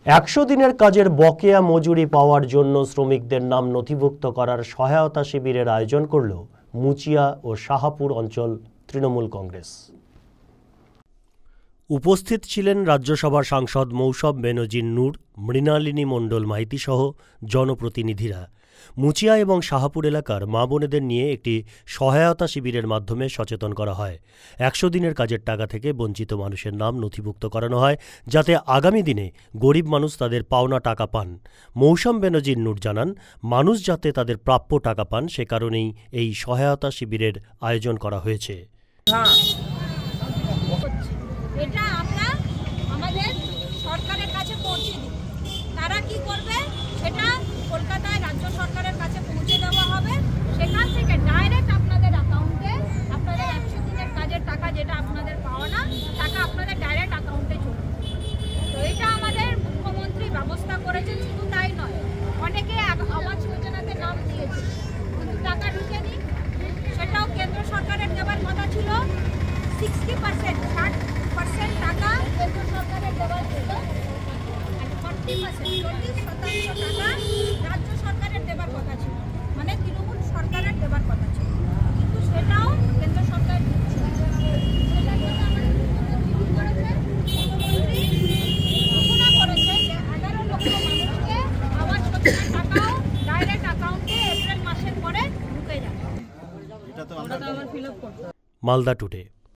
100 দিনের কাজের বকেয়া মজুরি পাওয়ার জন্য শ্রমিকদের নাম নথিভুক্ত করার সহায়তা শিবিরের আয়োজন করল মুচিয়া ও শাহাপুর অঞ্চল তৃণমূল কংগ্রেস। উপস্থিত ছিলেন রাজ্যসভার সাংসদ মৌসব বেনজির নূর, মৃণালিনী মণ্ডল মাইতি সহ জনপ্রতিনিধিরা। মুচিয়া এবং শাহাপুর এলাকার মা বোনেদের নিয়ে একটি সহায়তা শিবিরের মাধ্যমে সচেতন করা হয়। 100 দিনের কাজের টাকা থেকে বঞ্চিত মানুষের নাম নথিভুক্ত করানো হয়, যাতে আগামী দিনে গরিব মানুষ তাদের পাওনা টাকা পান। মৌসম বেনজির নূর জানান, মানুষ যাতে তাদের প্রাপ্য টাকা পান সে কারণেই এই সহায়তা শিবিরের আয়োজন করা হয়েছে। এটা আমরা আমাদের সরকারের কাছে পৌঁছে দিই। তারা কি করবে সেটা কলকাতায় রাজ্য সরকারের কাছে পৌঁছে দেওয়া হবে। সেখান থেকে ডাইরেক্ট আপনাদের অ্যাকাউন্টে আপনাদের 100 দিনের কাজের টাকা যেটা আপনাদের পাওয়া না টাকা আপনাদের ডাইরেক্ট অ্যাকাউন্টে চলবে। তো এটা আমাদের মুখ্যমন্ত্রী ব্যবস্থা করেছেন। শুধু তাই নয়, অনেকে আবাস যোজনাতে নাম দিয়েছে কিন্তু টাকা ঢুকে নি, সেটাও কেন্দ্র সরকারের দেওয়ার কথা ছিল। 60% টাকা কেন্দ্র সরকারের দেওয়ার ছিল, 40% টাকা রাজ্য সরকারের দেওয়ার কথা ছিল, মানে তৃণমূল সরকারের দেওয়ার কথা ছিল, কিন্তু সেটাও কেন্দ্র সরকার দিচ্ছে। সেটার জন্য আমাদের মুখ্যমন্ত্রী ঘোষণা করেছে যে 11 লক্ষ মানুষকে আবাস যোজনার টাকাও ডাইরেক্ট অ্যাকাউন্টে এপ্রিল মাসের পরে ঢুকে যাবে। এটা তো আমরা ফিল আপ করতে। মালদা টুডে।